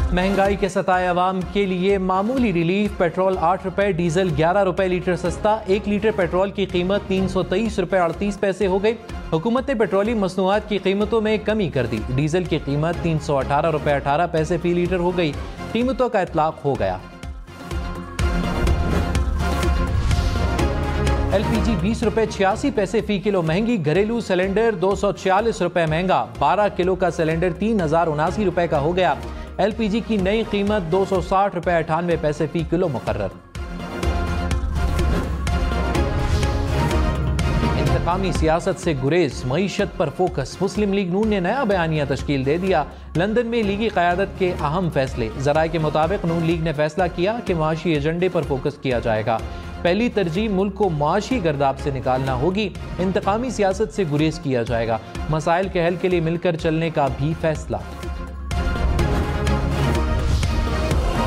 महंगाई के सताए अवाम के लिए मामूली रिलीफ। पेट्रोल 8 रुपए, डीजल 11 रुपए लीटर सस्ता। 1 लीटर पेट्रोल की कीमत 323 रुपए 38 पैसे हो गई। हुकूमत ने पेट्रोलियम मसनूआत की कीमतों में कमी कर दी। डीजल की कीमत 318 रुपए 18 पैसे फी लीटर हो गई। कीमतों का इतलाक हो गया। LPG 20 रुपए 86 पैसे फी किलो महंगी। घरेलू सिलेंडर 246 रुपए महंगा। 12 किलो का सिलेंडर 3079 रुपए का हो गया। LPG की नई कीमत 260 रुपए 98 पैसे फी किलो मुकर्रर। इंतकामी सियासत से गुरेज, मईशत पर फोकस। मुस्लिम लीग नून ने नया बयानिया तश्कील दे दिया। लंदन में लीगी क़यादत के अहम फैसले। ज़राए के मुताबिक नून लीग ने फैसला किया कि माशी एजेंडे पर फोकस किया जाएगा। पहली तरजीह मुल्क को माशी गर्दाब से निकालना होगी। इंतकामी सियासत से गुरेज किया जाएगा। मसाइल के हल के लिए मिलकर चलने का भी फैसला।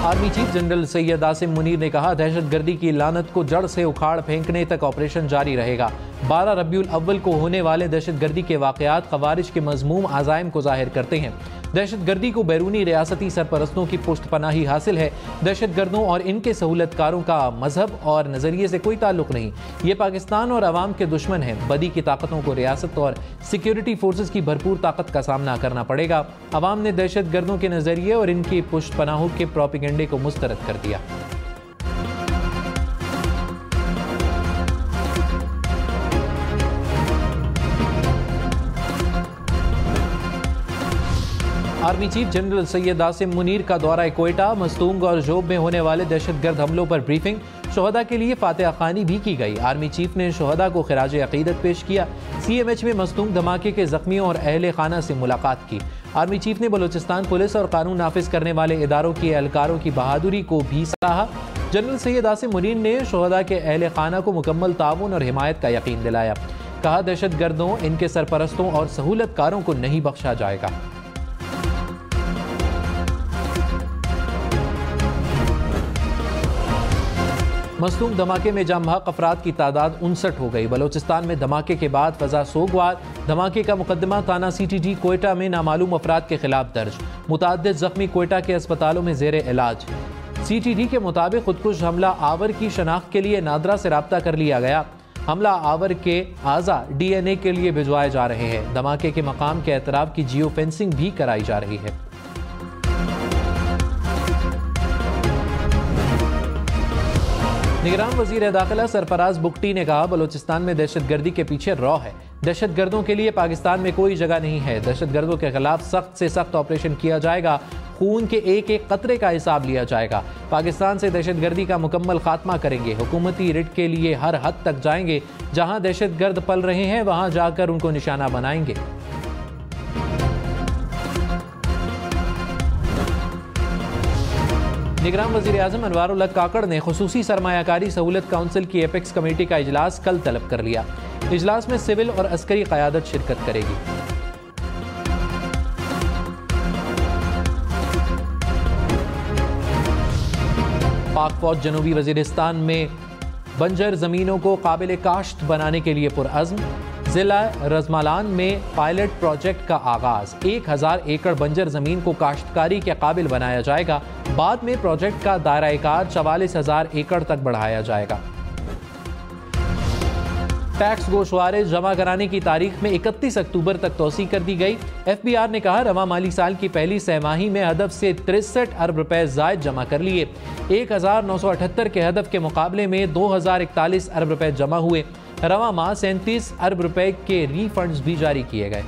Army chief general Syed Asim Munir ने कहा, दहशतगर्दी की लानत को जड़ से उखाड़ फेंकने तक ऑपरेशन जारी रहेगा। 12 रबीउल अव्वल को होने वाले दहशतगर्दी के वाक़यात ख़वारिज के मज़मूम आज़ाइम को ज़ाहिर करते हैं। दहशतगर्दी को बैरूनी रियासती सरपरस्तों की पुष्ट पनाही हासिल है। दहशतगर्दों और इनके सहूलतकारों का मजहब और नज़रिए से कोई ताल्लुक नहीं। ये पाकिस्तान और अवाम के दुश्मन हैं। बदी की ताकतों को रियासत और सिक्योरिटी फोर्सेस की भरपूर ताकत का सामना करना पड़ेगा। अवाम ने दहशतगर्दों के नज़रिए और इनकी पुष्ट पनाहों के प्रोपेगेंडे को मुस्तरद कर दिया। Army chief general Syed Asim Munir का दौरा कोयटा, मस्तूंग और जोब में होने वाले दहशतगर्द हमलों पर ब्रीफिंग। शोहदा के लिए फातिहा खानी भी की गई। आर्मी चीफ ने शोहदा को खिराज अकीदत पेश किया। CMH में मस्तूंग धमाके के जख्मियों और अहले खाना से मुलाकात की। आर्मी चीफ ने बलूचिस्तान पुलिस और कानून नाफिज करने वाले इदारों के एहलकारों की बहादुरी को भी सराहा। जनरल सैयद आसिम मुनीर ने शोहदा के अहले खाना को मुकम्मल ताउन और हिमायत का यकीन दिलाया। कहा, दहशतगर्दों, इनके सरपरस्तों और सहूलतकारों को नहीं बख्शा जाएगा। मस्तूंग धमाके में जाम बहक अफराद की तादाद 59 हो गई। बलोचिस्तान में धमाके के बाद फजा सोगवार। धमाके का मुकदमा थाना CTG कोयटा में नामालूम अफराद के खिलाफ दर्ज। मुतअद्दिद जख्मी कोयटा के अस्पतालों में जेर इलाज। CTG के मुताबिक खुदकुश हमला आवर की शनाख्त के लिए नादरा से राब्ता कर लिया गया। हमला आवर के आज़ा DNA के लिए भिजवाए जा रहे हैं। धमाके के मकाम के एतराफ की जियो फेंसिंग भी कराई जा रही है। निगरान वजीर दाखिला सरफराज बुगटी ने कहा, बलूचिस्तान में दहशतगर्दी के पीछे रॉ है। दहशतगर्दों के लिए पाकिस्तान में कोई जगह नहीं है। दहशतगर्दों के खिलाफ सख्त से सख्त ऑपरेशन किया जाएगा। खून के एक एक कतरे का हिसाब लिया जाएगा। पाकिस्तान से दहशतगर्दी का मुकम्मल खात्मा करेंगे। हुकूमती रिट के लिए हर हद तक जाएंगे। जहां दहशतगर्द पल रहे हैं वहां जाकर उनको निशाना बनाएंगे। निगरान वज़ीर आज़म अनवारुल हक काकड़ ने खुसूसी सरमायाकारी सहूलत काउंसिल की एपेक्स कमेटी का इजलास कल तलब कर लिया। इजलास में सिविल और अस्करी क़यादत शिरकत करेगी। पाक फौज जनूबी वजीरिस्तान में बंजर ज़मीनों को काबिल काश्त बनाने के लिए पुरअज़्म। जिला रजमालान में पायलट प्रोजेक्ट का आगाज। 1000 एकड़ बंजर जमीन को काश्तकारी के काबिल बनाया जाएगा। बाद में प्रोजेक्ट का दायरा कार 44,000 एकड़ तक बढ़ाया जाएगा। टैक्स गोशवारे जमा कराने की तारीख में 31 अक्टूबर तक तोसी कर दी गई। FBR ने कहा, रवा माली साल की पहली सहमाही में हदफ से 63 अरब रुपए जायद जमा कर लिए। 1978 के हदफ के मुकाबले में 2041 अरब रुपए जमा हुए। रवा माह 37 अरब रुपए के रीफंड्स भी जारी किए गए।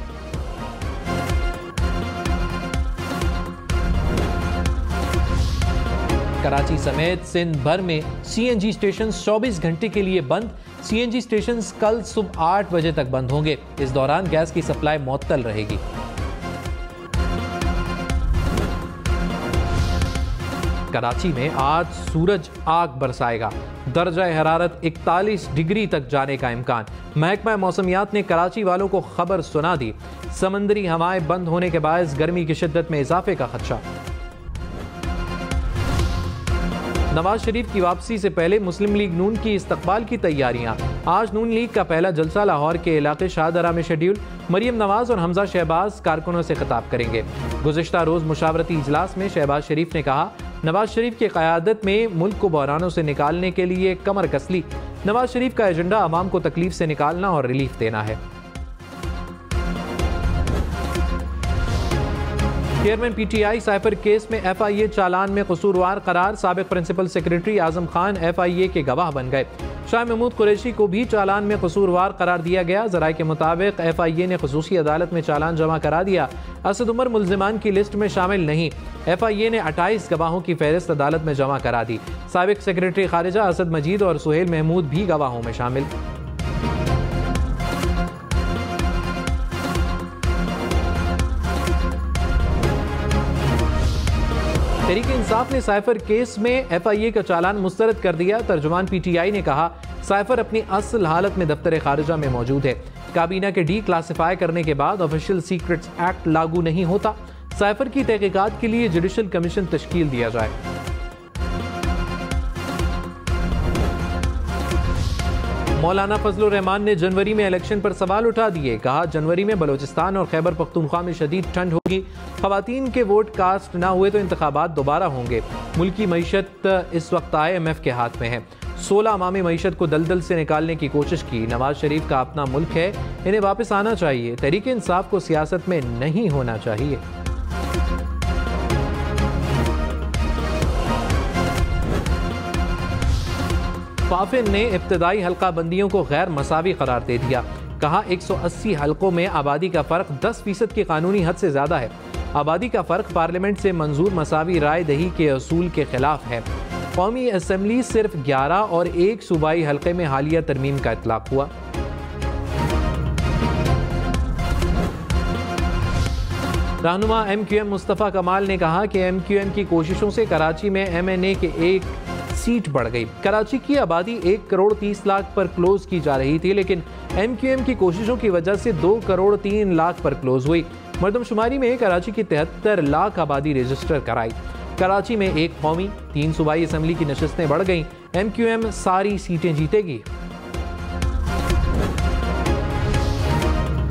कराची समेत सिंध भर में CNG स्टेशन 24 घंटे के लिए बंद। CNG स्टेशन कल सुबह 8 बजे तक बंद होंगे। इस दौरान गैस की सप्लाई मुअत्तल रहेगी। कराची में आज सूरज आग बरसाएगा। दर्जा हरारत 41 डिग्री तक जाने का इम्कान। महकमा मौसमियात ने कराची वालों को खबर सुना दी। समंदरी हवाएं बंद होने के बायस गर्मी की शिद्दत में इजाफे का खदशा। नवाज शरीफ की वापसी से पहले मुस्लिम लीग नून की इस्तकबाल की तैयारियां। आज नून लीग का पहला जलसा लाहौर के इलाके शाहदरा में शेड्यूल। मरियम नवाज और हमजा शहबाज कारकुनों से खिताब करेंगे। गुज़िश्ता रोज़ मुशावरती इजलास में शहबाज शरीफ ने कहा, नवाज शरीफ की क़यादत में मुल्क को बहरानों से निकालने के लिए कमर कस ली। नवाज शरीफ का एजेंडा आवाम को तकलीफ से निकालना और रिलीफ देना है। चेयरमैन PTI साइफर केस में FIA चालान में कसूरवार करार। साबिक principal secretary Azam Khan FIA के गवाह बन गए। शाह महमूद कुरैशी को भी चालान में कसूरवार करार दिया गया। ज़राए के मुताबिक FIA ने खुसूसी अदालत में चालान जमा करा दिया। असद उमर मुल्जिमान की लिस्ट में शामिल नहीं। FIA ने 28 गवाहों की फहरिस्त अदालत में जमा करा दी। साबिक सेक्रेटरी खारिजा असद मजीद और सुहेल महमूद भी गवाहों में शामिल। तहरीक इंसाफ ने साइफर केस में FIA का चालान मुस्तरद कर दिया। तर्जुमान PTI ने कहा, साइफर अपनी असल हालत में दफ्तर खारिजा में मौजूद है। काबीना के डी क्लासिफाई करने के बाद ऑफिशियल सीक्रेट्स एक्ट लागू नहीं होता। साइफर की तहकीकात के लिए जुडिशल कमीशन तश्कील दिया जाए। मौलाना फजलुर रहमान ने जनवरी में इलेक्शन पर सवाल उठा दिए। कहा, जनवरी में बलोचिस्तान और खैबर पख्तूनख्वा में शदीद ठंड होगी। खवातीन के वोट कास्ट ना हुए तो इंतखाबात दोबारा होंगे। मुल्की मईशत इस वक्त IMF के हाथ में है। 16 अवामी मईशत को दलदल से निकालने की कोशिश की। नवाज शरीफ का अपना मुल्क है, इन्हें वापस आना चाहिए। तहरीक इंसाफ को सियासत में नहीं होना चाहिए। फाफिन ने इब्तदाई हल्का बंदियों को गैर मसावी करार दे दिया। कहा, 180 हल्कों में आबादी का फ़र्क 10% की कानूनी हद से ज़्यादा है। आबादी का फ़र्क पार्लियामेंट से मंजूर मसावी राय दही के असूल के खिलाफ है। कौमी असम्बली सिर्फ 11 और 1 सूबाई हल्के में हालिया तरमीम का इतलाक हुआ। रहनुमा MQM मुस्तफ़ा कमाल ने कहा कि MQM की कोशिशों से कराची में MNA के एक सीट बढ़ गई। कराची की आबादी 1 करोड़ 30 लाख पर क्लोज की जा रही थी, लेकिन MQM की कोशिशों की वजह से 2 करोड़ 3 लाख पर क्लोज हुई। मरदमशुमारी में कराची की 73 लाख आबादी रजिस्टर कराई। कराची में 1 कौमी 3 सूबाई असम्बली की नशस्तें बढ़ गईं। MQM सारी सीटें जीतेगी।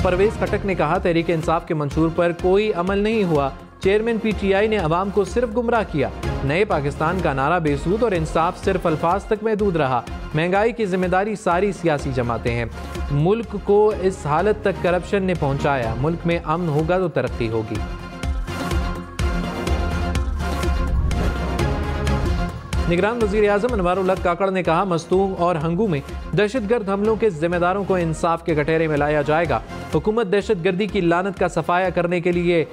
परवेज खटक ने कहा, तहरीक इंसाफ के मंशूर पर कोई अमल नहीं हुआ। चेयरमैन PTI ने अवाम को सिर्फ गुमराह किया। नए पाकिस्तान का नारा बेसूद और इंसाफ सिर्फ अल्फाज तक महदूद रहा। महंगाई की जिम्मेदारी सारी सियासी जमातें हैं। मुल्क को इस हालत तक करप्शन ने पहुंचाया। मुल्क में अमन होगा तो तरक्की होगी। निगरान वज़ीर आज़म अनवारुल हक काकड़ ने कहा, मस्तूम और हंगू में दहशतगर्द हमलों के जिम्मेदारों को इंसाफ के कटहरे में लाया जाएगा। हुकूमत दहशतगर्दी की लानत का सफाया करने के लिए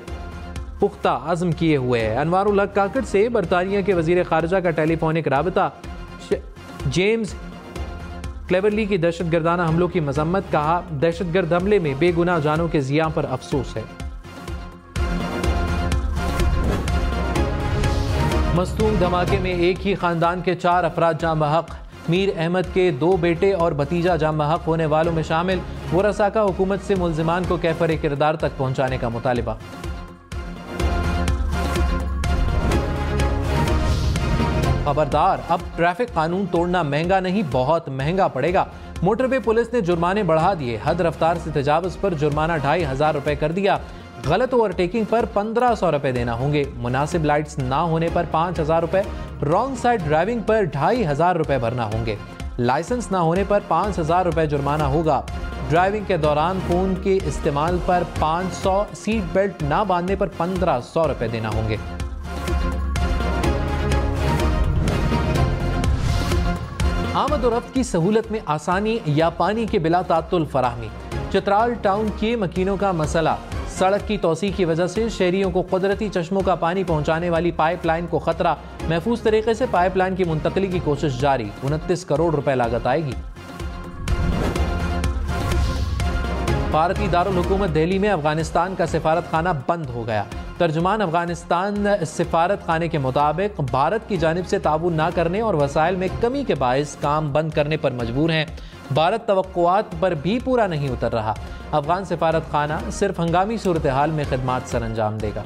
पुख्ता अज़्म किए हुए है। अनवारुल हक काकड़ से बरतानिया के वज़ीर खारजा का टेलीफोनिक राबता। जेम्स क्लेवरली की दहशतगर्दाना हमलों की मजम्मत। कहा, दहशतगर्द हमले में बेगुनाह जानों के ज़िया पर अफसोस है। मस्तूम धमाके में एक ही खानदान के 4 अफराद जाम बहक। मीर अहमद के 2 बेटे और भतीजा जाम बहक होने वालों में शामिल। वरसा का हुकूमत से मुल्जिमान को कैफर किरदार तक पहुंचाने का मुतालिबा। खबरदार, अब ट्रैफिक कानून तोड़ना महंगा नहीं, बहुत महंगा पड़ेगा। मोटरवे पुलिस ने जुर्माने बढ़ा दिए। हद रफ्तार से तजावुज पर जुर्माना 2500 रुपए कर दिया। गलत ओवरटेकिंग पर 1500 रुपए देना होंगे। मुनासिब लाइट्स ना होने पर 5000 रुपए। रॉन्ग साइड ड्राइविंग पर 2500 रुपए भरना होंगे। लाइसेंस ना होने पर 5000 रुपए जुर्माना होगा। ड्राइविंग के दौरान फोन के इस्तेमाल पर 500, सीट बेल्ट ना बांधने पर 1500 रुपए देना होंगे। आमद और रफ्त की सहूलत में आसानी या पानी के बिला तात्तुल फराहमी। चित्राल टाउन के मकीनों का मसला। सड़क की तोसी की वजह से शहरियों को कुदरती चश्मों का पानी पहुंचाने वाली पाइपलाइन को खतरा। महफूज तरीके से पाइपलाइन की मुंतकली की कोशिश जारी। 29 करोड़ रुपए लागत आएगी। भारतीय दारुल हुकूमत दिल्ली में अफगानिस्तान का सिफारत खाना बंद हो गया। तर्जुमान अफगानिस्तान सिफारत खाने के मुताबिक भारत की जानिब से ताउन न करने और वसाइल में कमी के बायस काम बंद करने पर मजबूर हैं। भारत तवक्कुआत पर भी पूरा नहीं उतर रहा। अफगान सिफारत खाना सिर्फ हंगामी सूरत हाल में खिदमात सर अंजाम देगा।